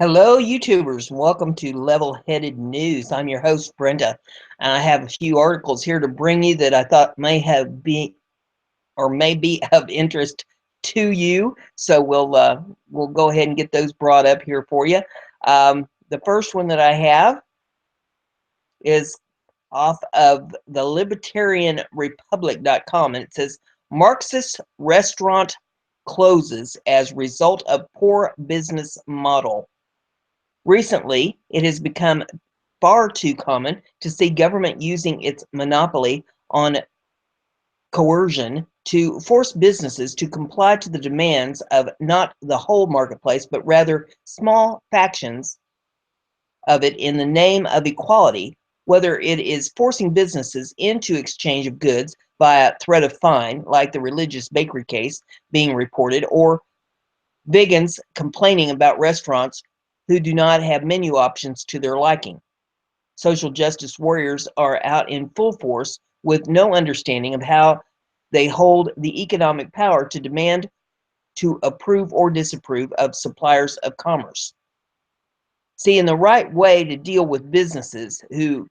Hello, YouTubers, and welcome to Level-Headed News. I'm your host, Brenda, and I have a few articles here to bring you that I thought may be of interest to you. So we'll go ahead and get those brought up here for you. The first one that I have is off of the libertarianrepublic.com, and it says Marxist restaurant closes as result of poor business model. Recently, it has become far too common to see government using its monopoly on coercion to force businesses to comply to the demands of not the whole marketplace, but rather small factions of it in the name of equality, whether it is forcing businesses into exchange of goods via threat of fine, like the religious bakery case being reported, or vegans complaining about restaurants who do not have menu options to their liking. Social justice warriors are out in full force with no understanding of how they hold the economic power to demand to approve or disapprove of suppliers of commerce. See, in the right way to deal with businesses who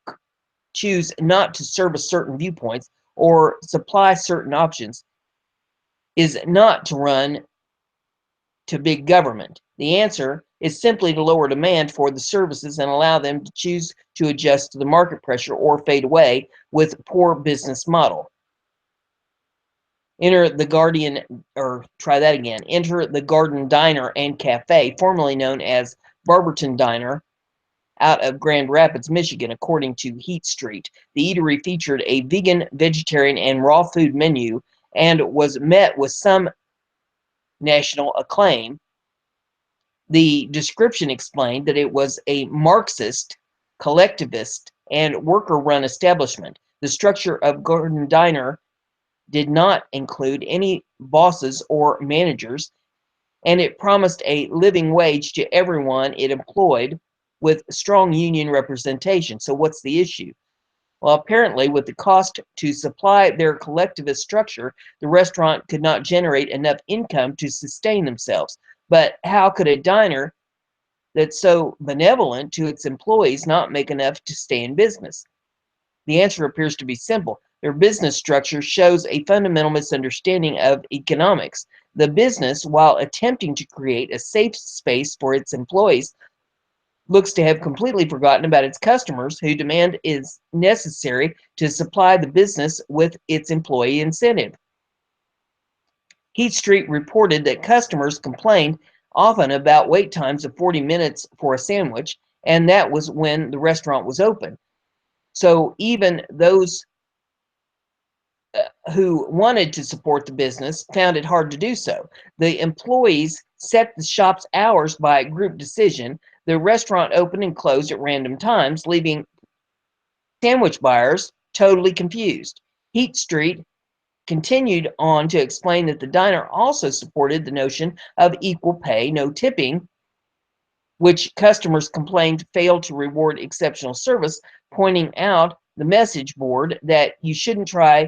choose not to service certain viewpoints or supply certain options is not to run to big government. The answer is simply to lower demand for the services and allow them to choose to adjust to the market pressure or fade away with poor business model. Enter the Garden Diner and Cafe, formerly known as Barberton Diner, out of Grand Rapids, Michigan, according to Heat Street. The eatery featured a vegan, vegetarian, and raw food menu and was met with some national acclaim. The description explained that it was a Marxist, collectivist, and worker-run establishment. The structure of Garden Diner did not include any bosses or managers, and it promised a living wage to everyone it employed with strong union representation. So what's the issue? Well, apparently, with the cost to supply their collectivist structure, the restaurant could not generate enough income to sustain themselves. But how could a diner that's so benevolent to its employees not make enough to stay in business? The answer appears to be simple. Their business structure shows a fundamental misunderstanding of economics. The business, while attempting to create a safe space for its employees, looks to have completely forgotten about its customers, whose demand is necessary to supply the business with its employee incentive. Heat Street reported that customers complained often about wait times of 40 minutes for a sandwich, and that was when the restaurant was open. So even those who wanted to support the business found it hard to do so. The employees set the shop's hours by group decision. The restaurant opened and closed at random times, leaving sandwich buyers totally confused. Heat Street continued on to explain that the diner also supported the notion of equal pay, no tipping, which customers complained failed to reward exceptional service, pointing out the message board that you shouldn't try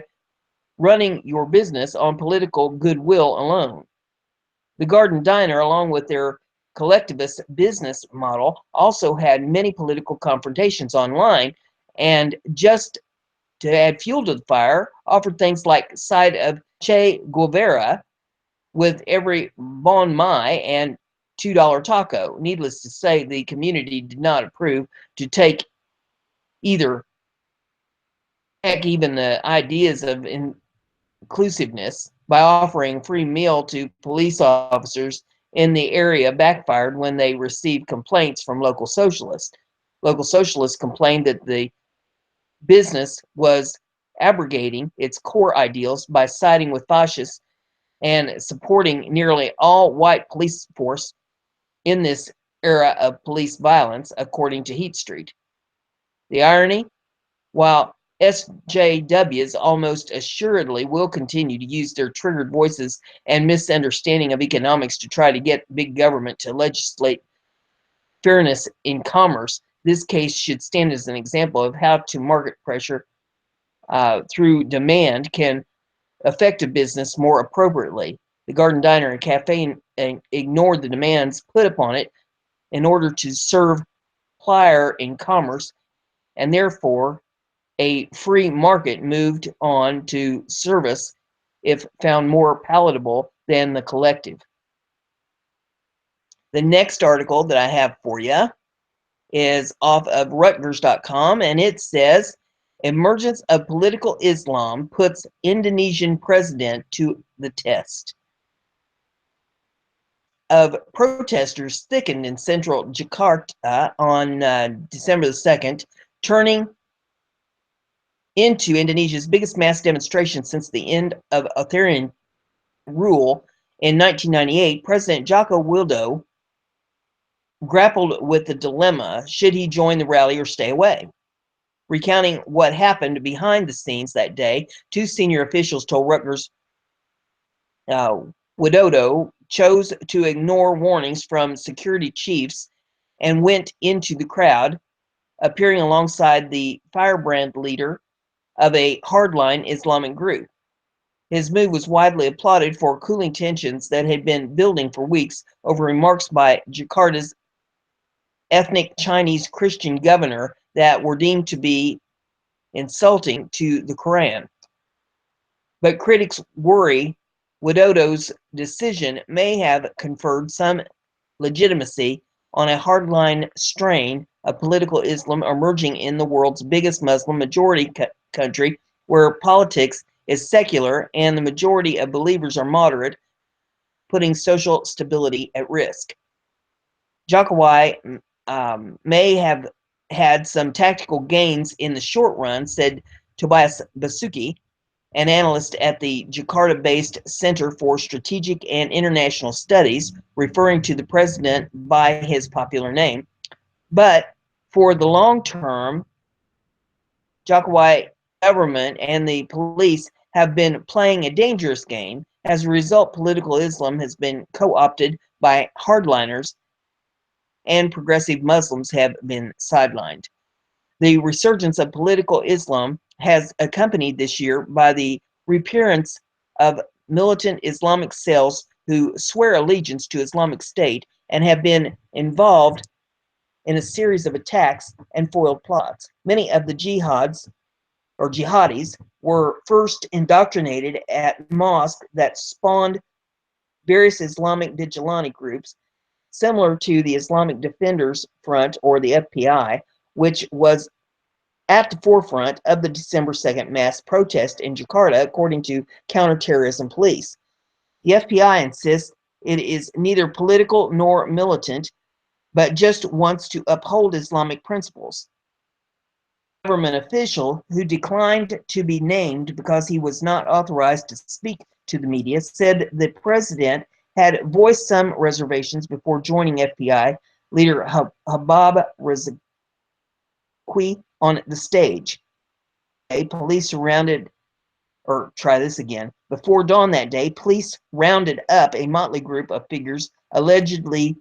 running your business on political goodwill alone. The Garden Diner, along with their collectivist business model, also had many political confrontations online, and just to add fuel to the fire, offered things like side of Che Guevara with every bon mai and $2 taco. Needless to say, the community did not approve to take either back even the ideas of inclusiveness by offering free meal to police officers in the area backfired when they received complaints from local socialists. Local socialists complained that the business was abrogating its core ideals by siding with fascists and supporting nearly all white police force in this era of police violence, according to Heat Street. The irony, while SJWs almost assuredly will continue to use their triggered voices and misunderstanding of economics to try to get big government to legislate fairness in commerce, this case should stand as an example of how to market pressure through demand can affect a business more appropriately. The Garden Diner and Cafe ignored the demands put upon it in order to serve plier in commerce, and therefore a free market moved on to service if found more palatable than the collective. The next article that I have for you is off of Rutgers.com, and it says, Emergence of Political Islam Puts Indonesian President to the Test. Of protesters thickened in central Jakarta on December the 2nd, turning into Indonesia's biggest mass demonstration since the end of authoritarian rule in 1998, President Joko Widodo grappled with the dilemma: should he join the rally or stay away? Recounting what happened behind the scenes that day, two senior officials told Rutgers Widodo chose to ignore warnings from security chiefs and went into the crowd, appearing alongside the firebrand leader of a hardline Islamic group. His move was widely applauded for cooling tensions that had been building for weeks over remarks by Jakarta's ethnic Chinese Christian governor that were deemed to be insulting to the Quran. But critics worry Widodo's decision may have conferred some legitimacy on a hardline strain of political Islam emerging in the world's biggest Muslim majority country, where politics is secular and the majority of believers are moderate, putting social stability at risk. Jokowi may have had some tactical gains in the short run, said Tobias Basuki, an analyst at the Jakarta-based Center for Strategic and International Studies, referring to the president by his popular name. But for the long term, Jokowi government and the police have been playing a dangerous game. As a result, political Islam has been co-opted by hardliners, and progressive Muslims have been sidelined. The resurgence of political Islam has accompanied this year by the reappearance of militant Islamic cells who swear allegiance to Islamic State and have been involved in a series of attacks and foiled plots. Many of the jihadis were first indoctrinated at mosques that spawned various Islamic vigilante groups, similar to the Islamic Defenders Front, or the FPI, which was at the forefront of the December 2nd mass protest in Jakarta, according to counterterrorism police. The FBI insists it is neither political nor militant, but just wants to uphold Islamic principles. A government official who declined to be named because he was not authorized to speak to the media said the president had voiced some reservations before joining FBI leader Habab Rizqi on the stage. Police surrounded, or try this again. Before dawn that day, police rounded up a motley group of figures allegedly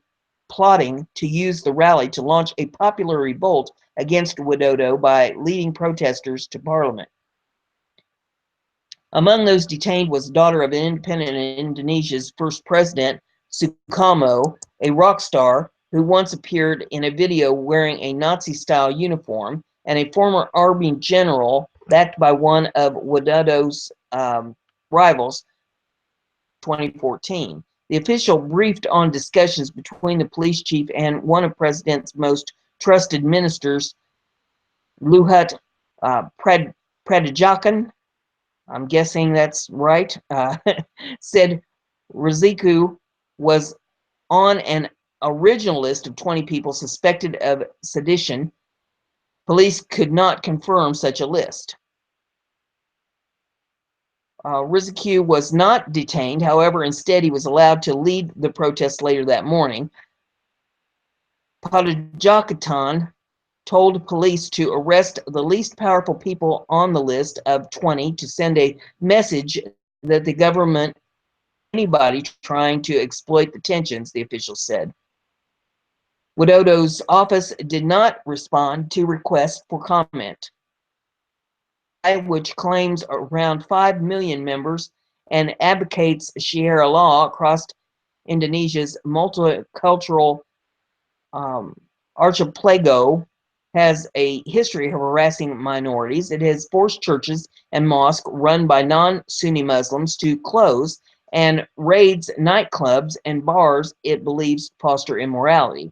plotting to use the rally to launch a popular revolt against Widodo by leading protesters to parliament. Among those detained was the daughter of independent Indonesia's first president, Sukarno, a rock star who once appeared in a video wearing a Nazi-style uniform, and a former army general backed by one of Widodo's rivals, 2014. The official briefed on discussions between the police chief and one of the president's most trusted ministers, Luhut Pradejakan, I'm guessing that's right, said Rizqi was on an original list of 20 people suspected of sedition. Police could not confirm such a list. Rizqi was not detained. However, instead he was allowed to lead the protest later that morning. Pradejakan told police to arrest the least powerful people on the list of 20 to send a message that the government, anybody trying to exploit the tensions, the official said. Widodo's office did not respond to requests for comment, which claims around 5 million members and advocates Sharia law across Indonesia's multicultural um, archipelago has a history of harassing minorities. It has forced churches and mosques run by non-Sunni Muslims to close and raids nightclubs and bars it believes foster immorality.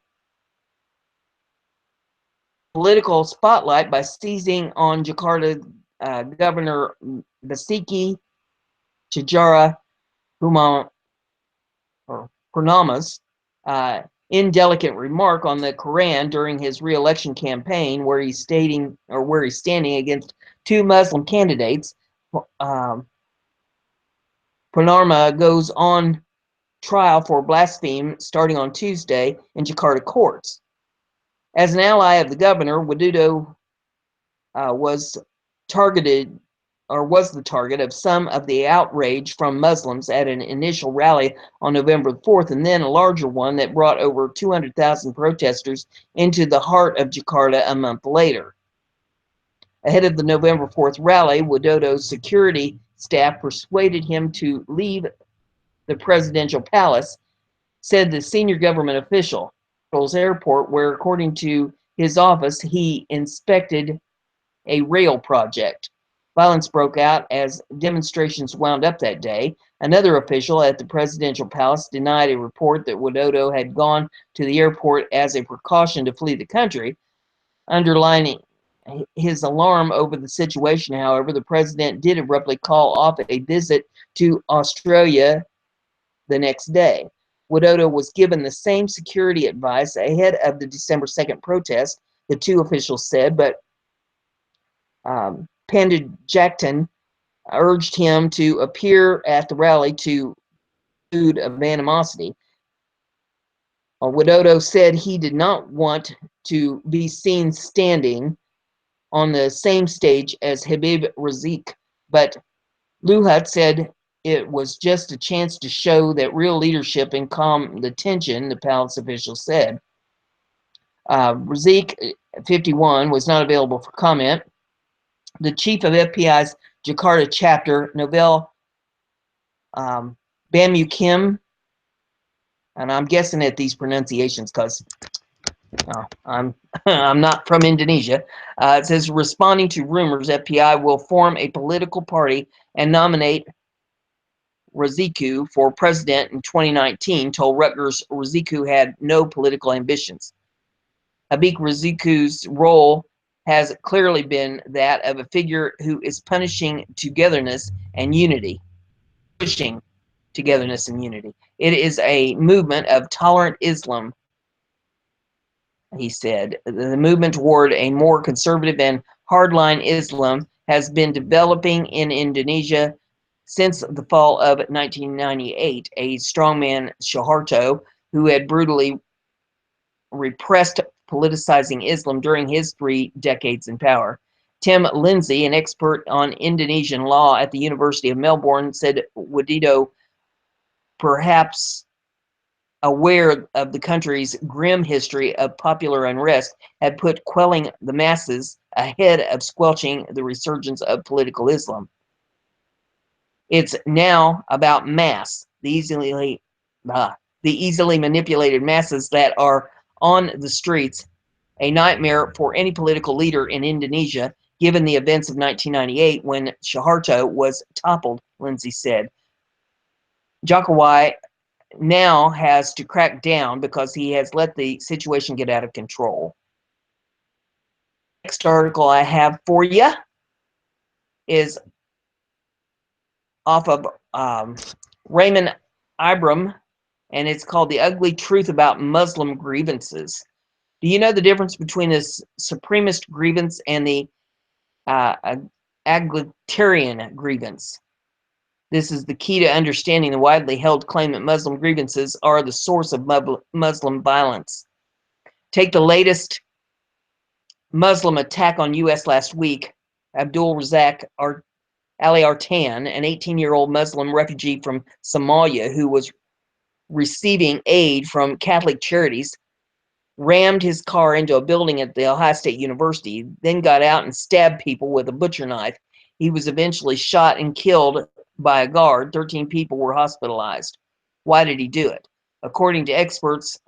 Political spotlight by seizing on Jakarta Governor Basuki Chijara Purnama's indelicate remark on the Quran during his re-election campaign, where he's standing against two Muslim candidates. Purnama goes on trial for blasphemy starting on Tuesday in Jakarta courts. As an ally of the governor, Widodo was the target of some of the outrage from Muslims at an initial rally on November 4th, and then a larger one that brought over 200,000 protesters into the heart of Jakarta a month later. Ahead of the November 4th rally, Widodo's security staff persuaded him to leave the presidential palace, said the senior government official. Airport, where, according to his office, he inspected a rail project. Violence broke out as demonstrations wound up that day. Another official at the presidential palace denied a report that Widodo had gone to the airport as a precaution to flee the country. Underlining his alarm over the situation, however, the president did abruptly call off a visit to Australia the next day. Widodo was given the same security advice ahead of the December 2nd protest, the two officials said, but Pandajaktan urged him to appear at the rally to food of animosity. Widodo said he did not want to be seen standing on the same stage as Habib Razik, but Luhut said it was just a chance to show that real leadership and calm the tension, the palace official said. Razik, 51, was not available for comment. The chief of FPI's Jakarta chapter, Novel Bamu Kim, and I'm guessing at these pronunciations because I'm I'm not from Indonesia. It says, responding to rumors, FPI will form a political party and nominate Raziku for president in 2019. Told Rutgers Raziku had no political ambitions. Habib Raziku's role has clearly been that of a figure who is pushing togetherness and unity. It is a movement of tolerant Islam, he said. The movement toward a more conservative and hardline Islam has been developing in Indonesia since the fall of 1998. A strongman, Suharto, who had brutally repressed politicizing Islam during his 3 decades in power. Tim Lindsay, an expert on Indonesian law at the University of Melbourne, said Widodo, perhaps aware of the country's grim history of popular unrest, had put quelling the masses ahead of squelching the resurgence of political Islam. It's now about mass, the easily manipulated masses that are on the streets, a nightmare for any political leader in Indonesia, given the events of 1998 when Suharto was toppled, Lindsay said. Jokowi now has to crack down because he has let the situation get out of control. Next article I have for you is off of Raymond Ibram, and it's called The Ugly Truth About Muslim Grievances. Do you know the difference between this supremacist grievance and the egalitarian grievance? This is the key to understanding the widely held claim that Muslim grievances are the source of Muslim violence. Take the latest Muslim attack on U.S. last week. Abdul Razak Ali Artan, an 18-year-old Muslim refugee from Somalia who was receiving aid from Catholic charities, rammed his car into a building at the Ohio State University, then got out and stabbed people with a butcher knife. He was eventually shot and killed by a guard. 13 people were hospitalized. Why did he do it? According to experts,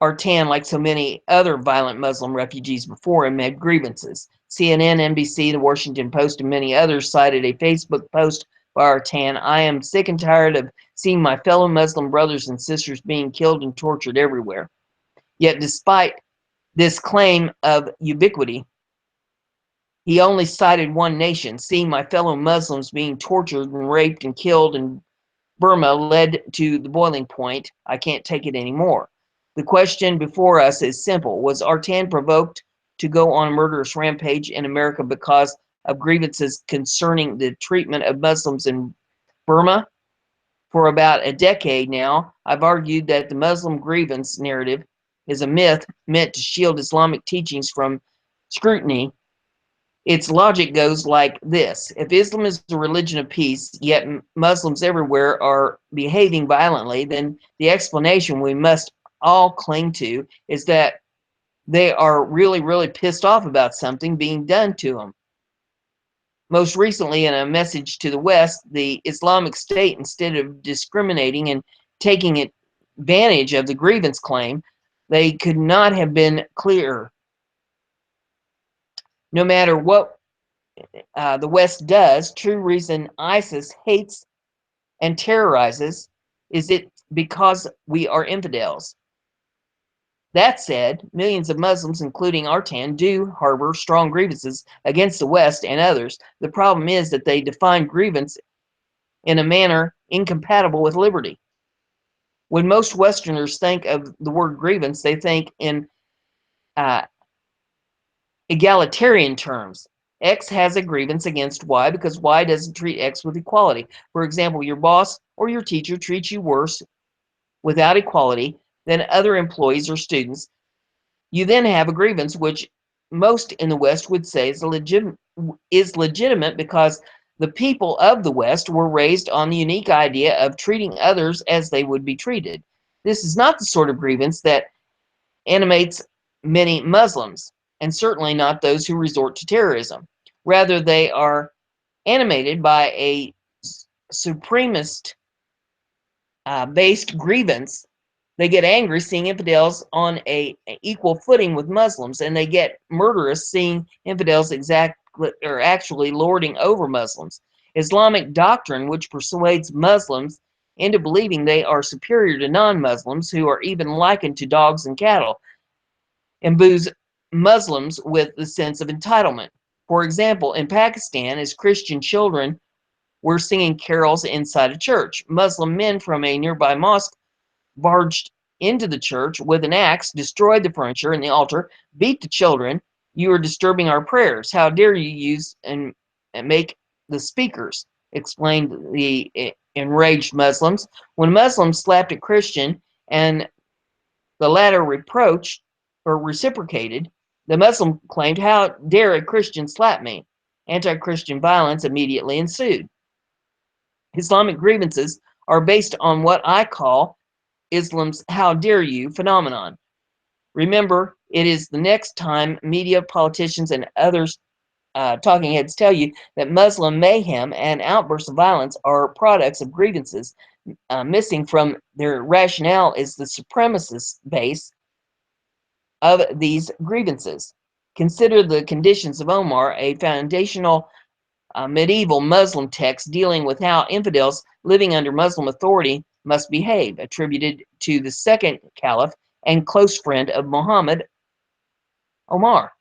Artan, like so many other violent Muslim refugees before him, had grievances. CNN, NBC, The Washington Post, and many others cited a Facebook post by Artan. I am sick and tired of seeing my fellow Muslim brothers and sisters being killed and tortured everywhere. Yet despite this claim of ubiquity, he only cited one nation. Seeing my fellow Muslims being tortured and raped and killed in Burma led to the boiling point. I can't take it anymore. The question before us is simple. Was Artan provoked to go on a murderous rampage in America because of grievances concerning the treatment of Muslims in Burma? For about a decade now, I've argued that the Muslim grievance narrative is a myth meant to shield Islamic teachings from scrutiny. Its logic goes like this. If Islam is a religion of peace, yet Muslims everywhere are behaving violently, then the explanation we must all cling to is that they are really, really pissed off about something being done to them. Most recently, in a message to the West, the Islamic State, instead of discriminating and taking advantage of the grievance claim, they could not have been clearer. No matter what the West does, true reason ISIS hates and terrorizes is it because we are infidels. That said, millions of Muslims, including Artan, do harbor strong grievances against the West and others. The problem is that they define grievance in a manner incompatible with liberty. When most Westerners think of the word grievance, they think in uh, egalitarian terms. X has a grievance against Y because Y doesn't treat X with equality. For example, your boss or your teacher treats you worse without equality than other employees or students. You then have a grievance, which most in the West would say is legitimate because the people of the West were raised on the unique idea of treating others as they would be treated. This is not the sort of grievance that animates many Muslims, and certainly not those who resort to terrorism. Rather, they are animated by a supremacist based grievance. They get angry seeing infidels on a equal footing with Muslims, and they get murderous seeing infidels actually lording over Muslims. Islamic doctrine, which persuades Muslims into believing they are superior to non-Muslims, who are even likened to dogs and cattle, imbues Muslims with the sense of entitlement. For example, in Pakistan, as Christian children were singing carols inside a church, Muslim men from a nearby mosque barged into the church with an axe, destroyed the furniture and the altar, beat the children. You are disturbing our prayers. How dare you use and make the speakers, exclaimed the enraged Muslims. When Muslims slapped a Christian and the latter reproached or reciprocated, the Muslim claimed, how dare a Christian slap me? Anti-Christian violence immediately ensued. Islamic grievances are based on what I call Islam's how dare you phenomenon. Remember, it is the next time media, politicians, and others talking heads tell you that Muslim mayhem and outbursts of violence are products of grievances. Missing from their rationale is the supremacist base of these grievances. Consider the Conditions of Omar, a foundational medieval Muslim text dealing with how infidels living under Muslim authority must behave, attributed to the second caliph and close friend of Muhammad, Omar.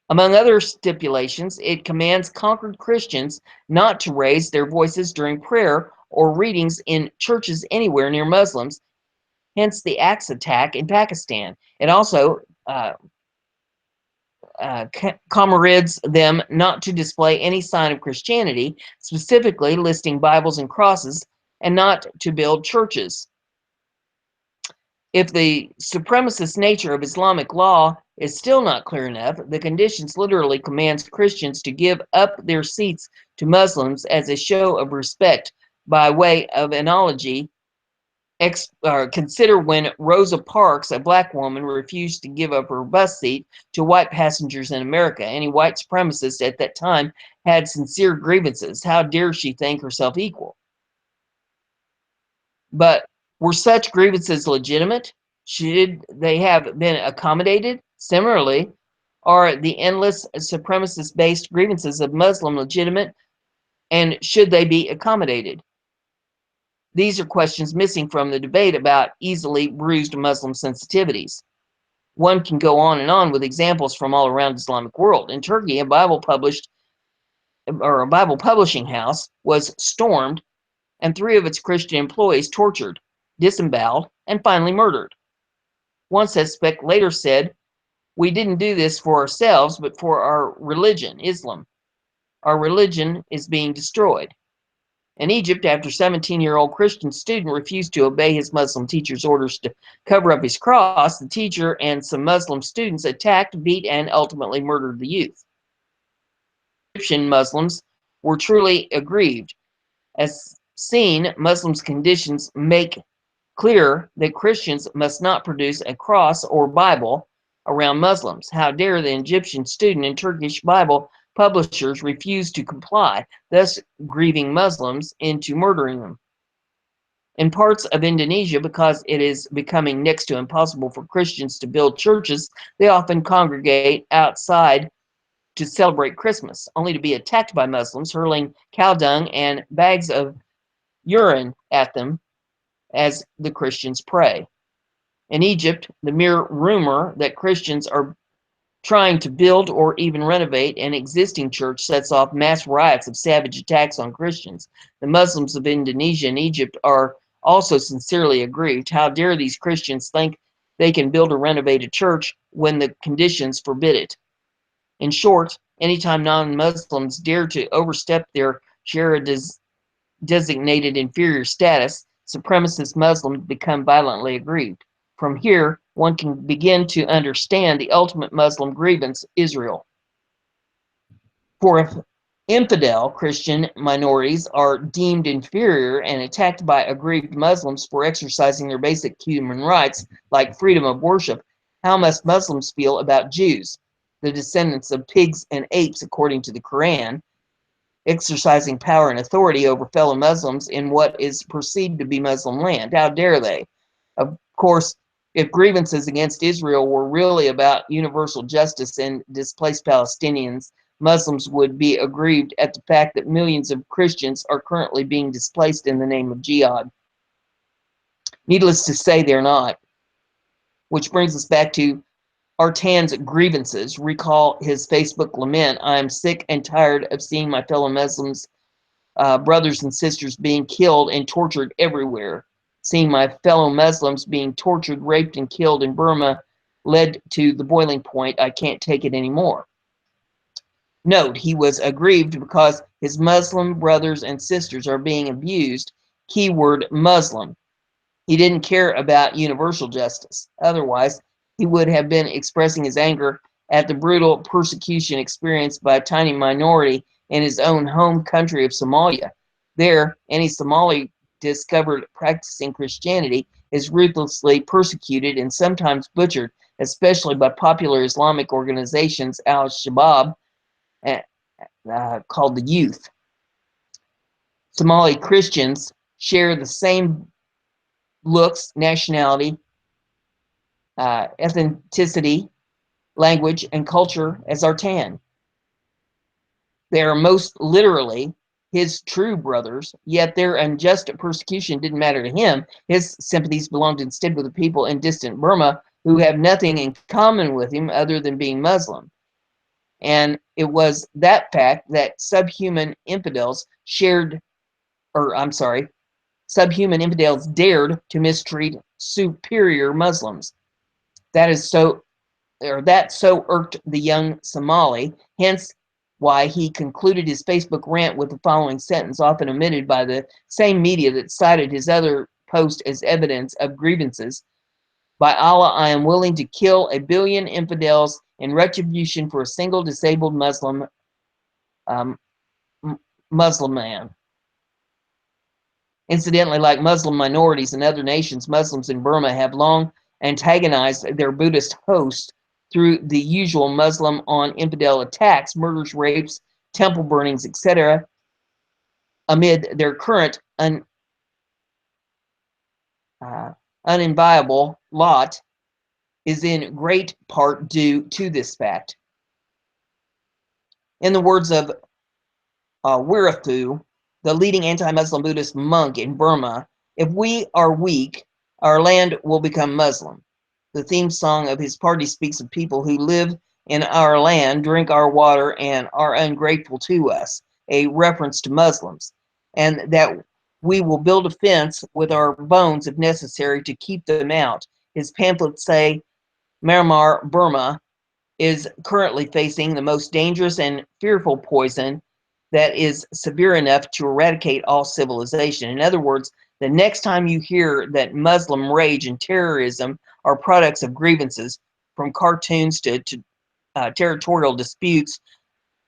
Among other stipulations, it commands conquered Christians not to raise their voices during prayer or readings in churches anywhere near Muslims, hence the axe attack in Pakistan. It also comrades them not to display any sign of Christianity, specifically listing Bibles and crosses, and not to build churches. If the supremacist nature of Islamic law is still not clear enough, the Conditions literally commands Christians to give up their seats to Muslims as a show of respect. By way of analogy, consider when Rosa Parks, a black woman, refused to give up her bus seat to white passengers in America. Any white supremacist at that time had sincere grievances. How dare she think herself equal? But were such grievances legitimate? Should they have been accommodated? Similarly, are the endless supremacist-based grievances of Muslim legitimate, and should they be accommodated? These are questions missing from the debate about easily bruised Muslim sensitivities. One can go on and on with examples from all around the Islamic world. In Turkey, a Bible publishing house was stormed and 3 of its Christian employees tortured, disemboweled, and finally murdered. One suspect later said, "We didn't do this for ourselves, but for our religion, Islam. Our religion is being destroyed." In Egypt, after a 17-year-old Christian student refused to obey his Muslim teacher's orders to cover up his cross, the teacher and some Muslim students attacked, beat, and ultimately murdered the youth. Egyptian Muslims were truly aggrieved. As seen, Muslims' conditions make clear that Christians must not produce a cross or Bible around Muslims. How dare the Egyptian student and Turkish Bible publishers refuse to comply, thus grieving Muslims into murdering them. In parts of Indonesia, because it is becoming next to impossible for Christians to build churches, they often congregate outside to celebrate Christmas, only to be attacked by Muslims, hurling cow dung and bags of urine at them as the Christians pray. In Egypt, the mere rumor that Christians are trying to build or even renovate an existing church sets off mass riots of savage attacks on Christians. The Muslims of Indonesia and Egypt are also sincerely aggrieved. How dare these Christians think they can build or renovate a church when the conditions forbid it? In short, anytime non-Muslims dare to overstep their Sharia-designated inferior status, supremacist Muslims become violently aggrieved. From here, one can begin to understand the ultimate Muslim grievance, Israel. For if infidel Christian minorities are deemed inferior and attacked by aggrieved Muslims for exercising their basic human rights, like freedom of worship, how must Muslims feel about Jews, the descendants of pigs and apes according to the Quran, exercising power and authority over fellow Muslims in what is perceived to be Muslim land? How dare they? Of course, if grievances against Israel were really about universal justice and displaced Palestinians, Muslims would be aggrieved at the fact that millions of Christians are currently being displaced in the name of jihad. Needless to say, they're not. Which brings us back to Artan's grievances. Recall his Facebook lament, "I am sick and tired of seeing my fellow Muslims, brothers and sisters being killed and tortured everywhere. Seeing my fellow Muslims being tortured, raped, and killed in Burma led to the boiling point. I can't take it anymore." Note, he was aggrieved because his Muslim brothers and sisters are being abused. Keyword Muslim. He didn't care about universal justice. Otherwise, he would have been expressing his anger at the brutal persecution experienced by a tiny minority in his own home country of Somalia. There, any Somali discovered practicing Christianity is ruthlessly persecuted and sometimes butchered, especially by popular Islamic organizations al-Shabaab, called the Youth. Somali Christians share the same looks, nationality, ethnicity, language, and culture as Artan. They are most literally his true brothers, yet their unjust persecution didn't matter to him. His sympathies belonged instead with the people in distant Burma who have nothing in common with him other than being Muslim. And it was that fact that subhuman infidels dared to mistreat superior Muslims. That so irked the young Somali, hence why he concluded his Facebook rant with the following sentence, often omitted by the same media that cited his other post as evidence of grievances. "By Allah, I am willing to kill 1 billion infidels in retribution for a single disabled um, Muslim man." Incidentally, like Muslim minorities in other nations, Muslims in Burma have long antagonized their Buddhist hosts through the usual Muslim on infidel attacks, murders, rapes, temple burnings, etc. Amid their current unenviable lot is in great part due to this fact. In the words of Wirathu, the leading anti-Muslim Buddhist monk in Burma, if we are weak, our land will become Muslim. The theme song of his party speaks of people who live in our land, drink our water, and are ungrateful to us, a reference to Muslims, and that we will build a fence with our bones if necessary to keep them out. His pamphlets say Myanmar, Burma, is currently facing the most dangerous and fearful poison that is severe enough to eradicate all civilization. In other words, the next time you hear that Muslim rage and terrorism are products of grievances, from cartoons to territorial disputes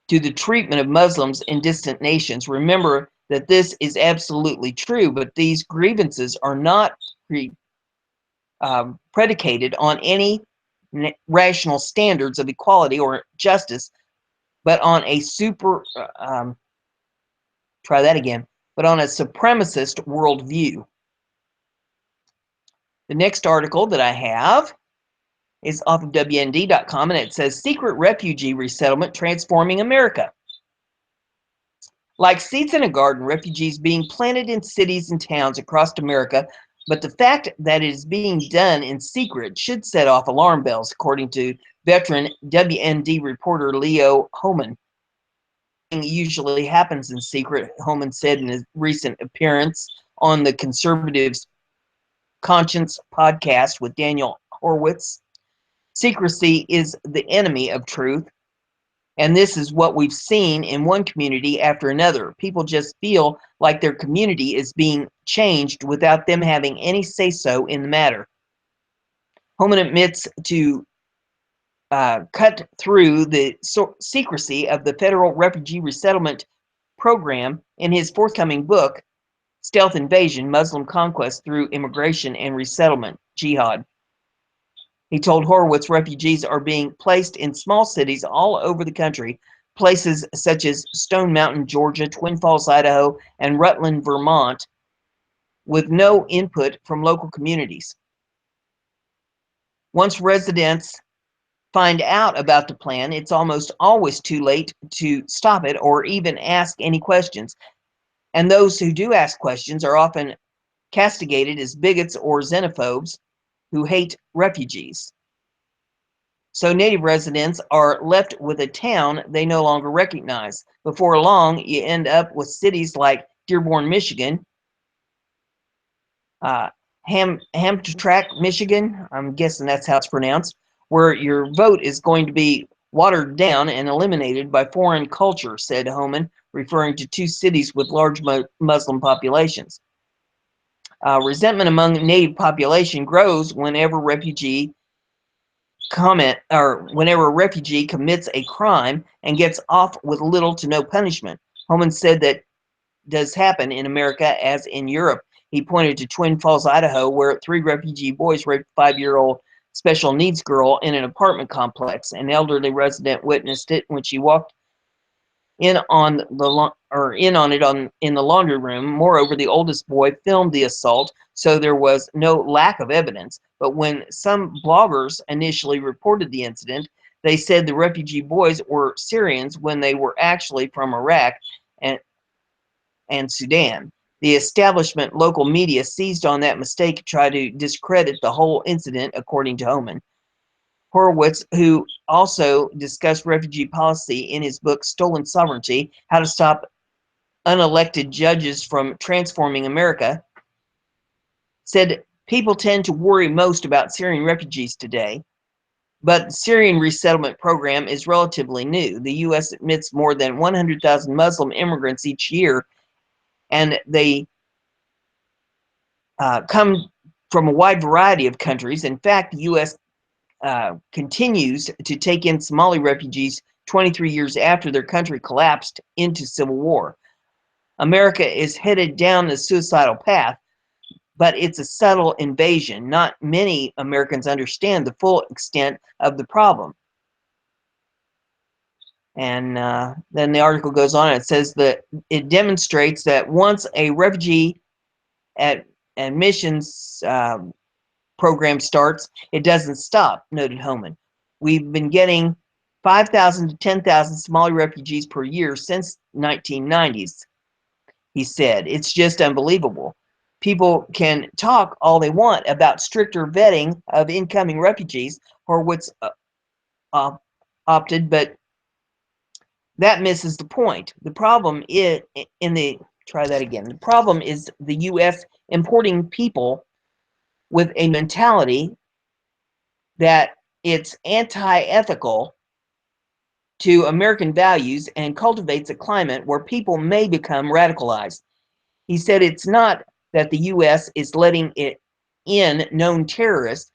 to the treatment of Muslims in distant nations, remember that this is absolutely true, but these grievances are not predicated on any rational standards of equality or justice, but on a try that again, but on a supremacist worldview. The next article that I have is off of WND.com, and it says Secret Refugee Resettlement Transforming America. Like seeds in a garden, refugees being planted in cities and towns across America, but the fact that it is being done in secret should set off alarm bells, according to veteran WND reporter Leo Homan. Usually happens in secret, Homan said in his recent appearance on the Conservatives' Conscience podcast with Daniel Horowitz. Secrecy is the enemy of truth. And this is what we've seen in one community after another. People just feel like their community is being changed without them having any say-so in the matter. Homan admits to cut through the secrecy of the federal refugee resettlement program in his forthcoming book, Stealth Invasion, Muslim Conquest Through Immigration and Resettlement, Jihad. He told Horowitz refugees are being placed in small cities all over the country, places such as Stone Mountain, Georgia, Twin Falls, Idaho, and Rutland, Vermont, with no input from local communities. Once residents find out about the plan, it's almost always too late to stop it or even ask any questions. And those who do ask questions are often castigated as bigots or xenophobes who hate refugees. So native residents are left with a town they no longer recognize. Before long, you end up with cities like Dearborn, Michigan, Hamtramck, Michigan, I'm guessing that's how it's pronounced, where your vote is going to be watered down and eliminated by foreign culture, said Homan, referring to two cities with large Muslim populations. Resentment among native population grows whenever a refugee commits a crime and gets off with little to no punishment. Homan said that does happen in America as in Europe. He pointed to Twin Falls, Idaho, where 3 refugee boys raped a 5-year-old special needs girl in an apartment complex. An elderly resident witnessed it when she walked in on it in the laundry room. Moreover, the oldest boy filmed the assault, so there was no lack of evidence. But when some bloggers initially reported the incident, they said the refugee boys were Syrians when they were actually from Iraq and Sudan. The establishment local media seized on that mistake to try to discredit the whole incident, according to Homan. Horowitz, who also discussed refugee policy in his book Stolen Sovereignty, How to Stop Unelected Judges from Transforming America, said people tend to worry most about Syrian refugees today, but the Syrian resettlement program is relatively new. The U.S. admits more than 100,000 Muslim immigrants each year, and they come from a wide variety of countries. In fact, the U.S. Continues to take in Somali refugees 23 years after their country collapsed into civil war. America is headed down the suicidal path, but it's a subtle invasion. Not many Americans understand the full extent of the problem. And then the article goes on and it says that it demonstrates that once a refugee admissions program starts, it doesn't stop, noted Homan. We've been getting 5,000 to 10,000 Somali refugees per year since 1990s, he said. It's just unbelievable. People can talk all they want about stricter vetting of incoming refugees or what's opted, but that misses the point. The problem is the problem is the U.S. importing people with a mentality that it's anti-ethical to American values and cultivates a climate where people may become radicalized. He said it's not that the U.S. is letting in known terrorists.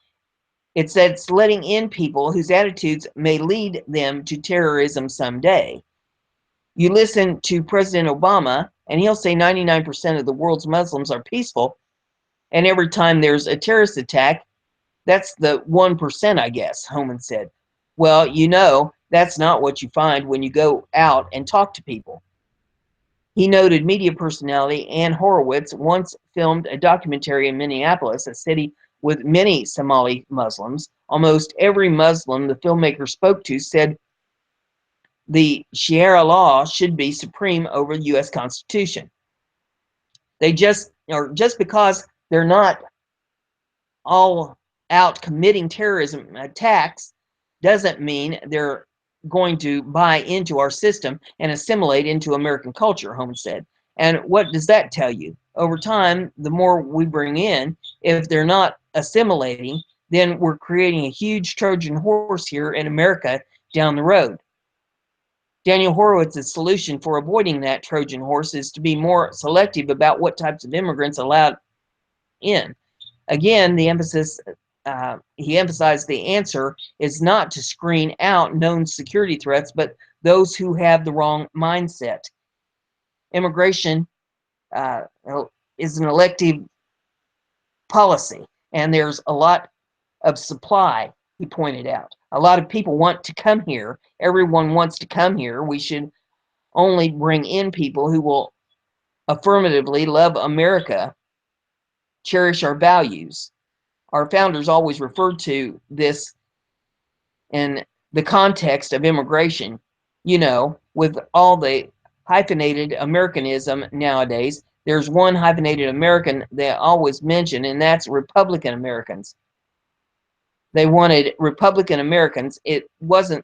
It's that it's letting in people whose attitudes may lead them to terrorism someday. You listen to President Obama, and he'll say 99% of the world's Muslims are peaceful, and every time there's a terrorist attack, that's the 1%, I guess, Homan said. Well, that's not what you find when you go out and talk to people. He noted media personality Ann Horowitz once filmed a documentary in Minneapolis, a city with many Somali Muslims. Almost every Muslim the filmmaker spoke to said the Sharia law should be supreme over the U.S. Constitution. Just because they're not all out committing terrorism attacks doesn't mean they're going to buy into our system and assimilate into American culture, Holmes said. And what does that tell you? Over time, the more we bring in, if they're not assimilating, then we're creating a huge Trojan horse here in America down the road. Daniel Horowitz's solution for avoiding that Trojan horse is to be more selective about what types of immigrants allowed in. Again, he emphasized the answer is not to screen out known security threats, but those who have the wrong mindset. Immigration is an elective policy, and there's a lot of supply, he pointed out. A lot of people want to come here. Everyone wants to come here. We should only bring in people who will affirmatively love America, cherish our values. Our founders always referred to this in the context of immigration, with all the hyphenated Americanism nowadays. There's one hyphenated American they always mention, and that's Republican Americans. They wanted Republican Americans. It wasn't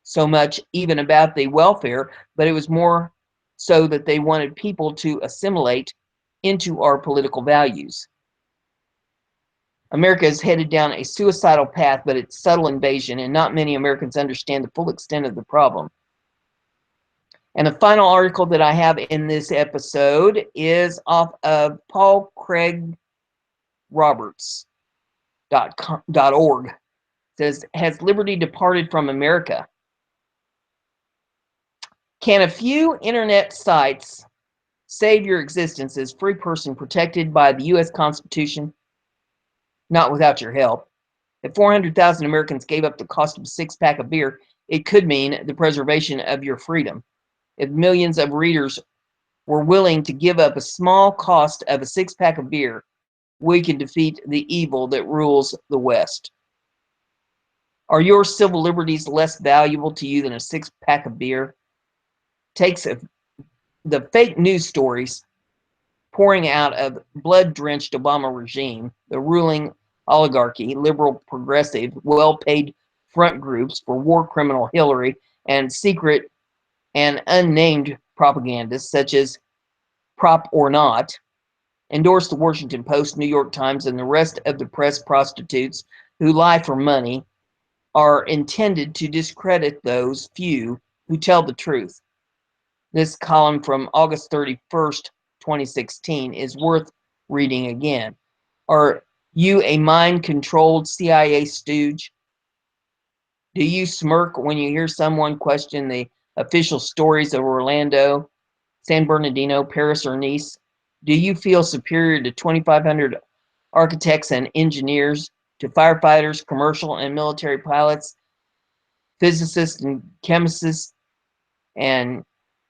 so much even about the welfare, but it was more so that they wanted people to assimilate into our political values. America is headed down a suicidal path, but it's subtle invasion, and not many Americans understand the full extent of the problem. And the final article that I have in this episode is off of Paul Craig Roberts.org. It says, has liberty departed from America? Can a few internet sites save your existence as free person protected by the U.S. Constitution? Not without your help. If 400,000 Americans gave up the cost of a six-pack of beer, it could mean the preservation of your freedom. If millions of readers were willing to give up a small cost of a six-pack of beer, we can defeat the evil that rules the West. Are your civil liberties less valuable to you than a six-pack of beer? Takes the fake news stories pouring out of blood-drenched Obama regime, the ruling oligarchy, liberal, progressive, well-paid front groups for war criminal Hillary, and secret and unnamed propagandists such as Prop or Not, endorse the Washington Post, New York Times, and the rest of the press prostitutes who lie for money, are intended to discredit those few who tell the truth. This column from August 31st, 2016 is worth reading again. Are you a mind-controlled CIA stooge? Do you smirk when you hear someone question the official stories of Orlando, San Bernardino, Paris, or Nice? Do you feel superior to 2,500 architects and engineers, to firefighters, commercial and military pilots, physicists and chemists, and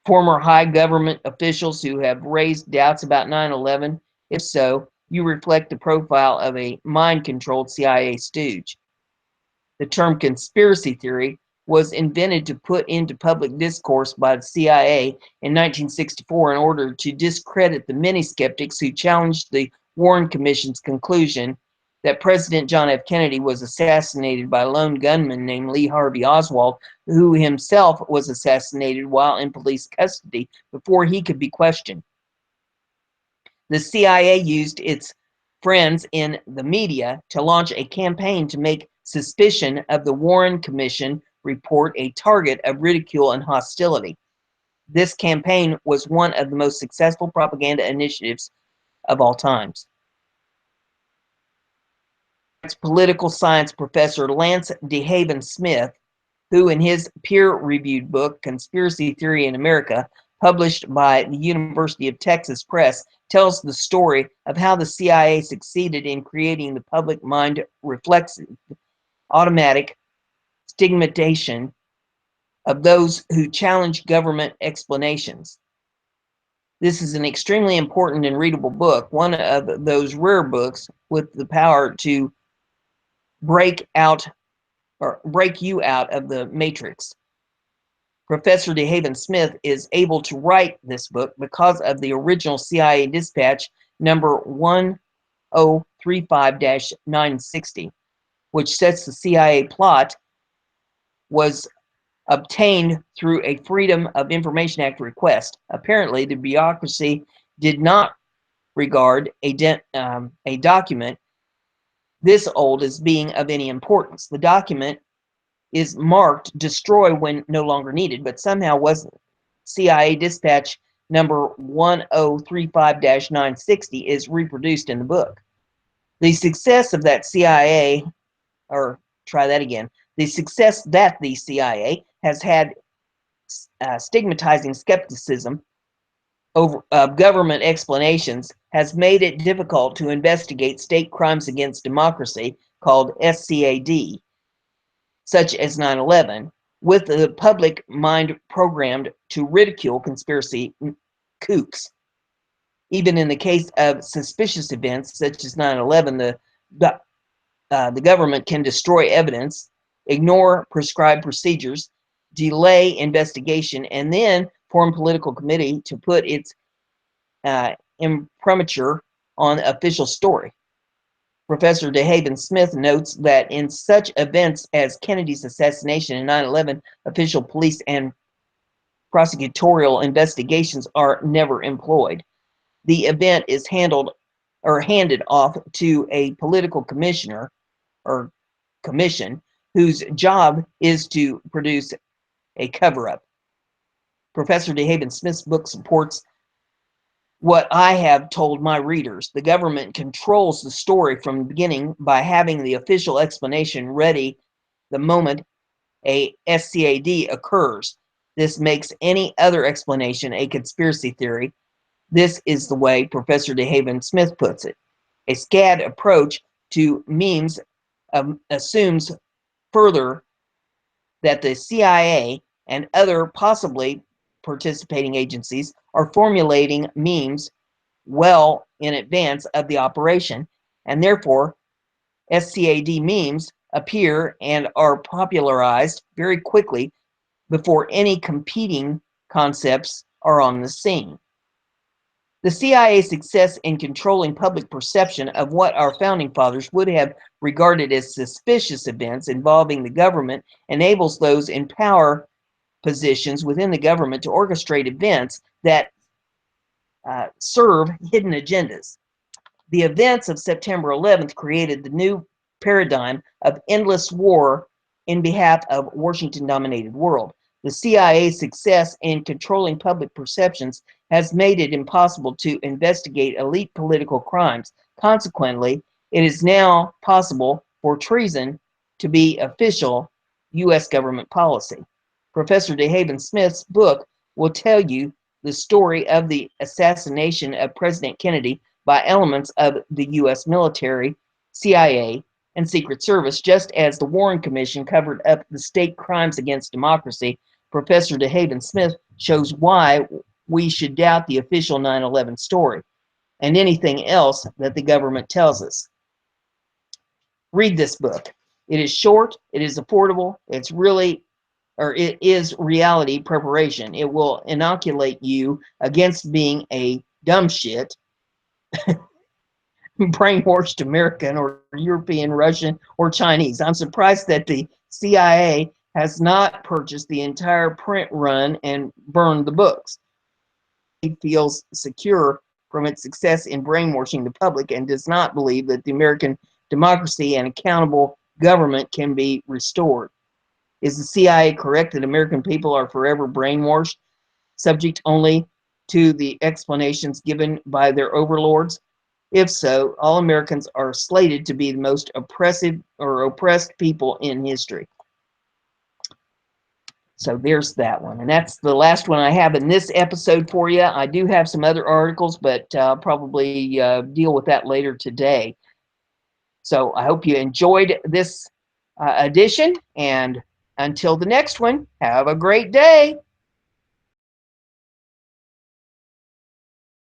former high government officials who have raised doubts about 9/11? If so, you reflect the profile of a mind-controlled CIA stooge. The term conspiracy theory was invented to put into public discourse by the CIA in 1964 in order to discredit the many skeptics who challenged the Warren Commission's conclusion that President John F. Kennedy was assassinated by a lone gunman named Lee Harvey Oswald, who himself was assassinated while in police custody before he could be questioned. The CIA used its friends in the media to launch a campaign to make suspicion of the Warren Commission report a target of ridicule and hostility. This campaign was one of the most successful propaganda initiatives of all times. Political science professor Lance DeHaven Smith, who in his peer-reviewed book, Conspiracy Theory in America, published by the University of Texas Press, tells the story of how the CIA succeeded in creating the public mind reflexive, automatic stigmatization of those who challenge government explanations. This is an extremely important and readable book, one of those rare books with the power to break you out of the matrix. Professor DeHaven Smith is able to write this book because of the original CIA dispatch number 1035-960, which sets the CIA plot was obtained through a Freedom of Information Act request. Apparently, the bureaucracy did not regard a document this old as being of any importance. The document is marked destroy when no longer needed, but somehow wasn't. CIA dispatch number 1035-960 is reproduced in the book. The success of that CIA, or try that again, the success that the CIA has had stigmatizing skepticism over government explanations has made it difficult to investigate state crimes against democracy, called SCAD, such as 9/11, with the public mind programmed to ridicule conspiracy kooks. Even in the case of suspicious events such as 9/11, the government can destroy evidence, ignore prescribed procedures, delay investigation, and then form a political committee to put its imprimatur on the official story. Professor DeHaven Smith notes that in such events as Kennedy's assassination and 9/11, official police and prosecutorial investigations are never employed. The event is handled or handed off to a political commissioner or commission whose job is to produce a cover-up. Professor DeHaven Smith's book supports what I have told my readers. The government controls the story from the beginning by having the official explanation ready the moment a SCAD occurs. This makes any other explanation a conspiracy theory. This is the way Professor DeHaven Smith puts it. A SCAD approach to memes assumes further that the CIA and other possibly participating agencies are formulating memes well in advance of the operation, and therefore SCAD memes appear and are popularized very quickly before any competing concepts are on the scene. The CIA's success in controlling public perception of what our founding fathers would have regarded as suspicious events involving the government enables those in power positions within the government to orchestrate events that serve hidden agendas. The events of September 11th created the new paradigm of endless war in behalf of Washington-dominated world. The CIA's success in controlling public perceptions has made it impossible to investigate elite political crimes. Consequently, it is now possible for treason to be official U.S. government policy. Professor DeHaven Smith's book will tell you the story of the assassination of President Kennedy by elements of the U.S. military, CIA, and Secret Service, just as the Warren Commission covered up the state crimes against democracy. Professor DeHaven Smith shows why we should doubt the official 9/11 story. and anything else that the government tells us. Read this book. It is short, it is affordable, it is reality preparation. It will inoculate you against being a dumb shit, brainwashed American or European, Russian, or Chinese. I'm surprised that the CIA has not purchased the entire print run and burned the books. It feels secure from its success in brainwashing the public and does not believe that the American democracy and accountable government can be restored. Is the CIA correct that American people are forever brainwashed, subject only to the explanations given by their overlords? If so, all Americans are slated to be the most oppressive or oppressed people in history. So there's that one. And that's the last one I have in this episode for you. I do have some other articles, but probably deal with that later today. So I hope you enjoyed this edition. And until the next one, have a great day.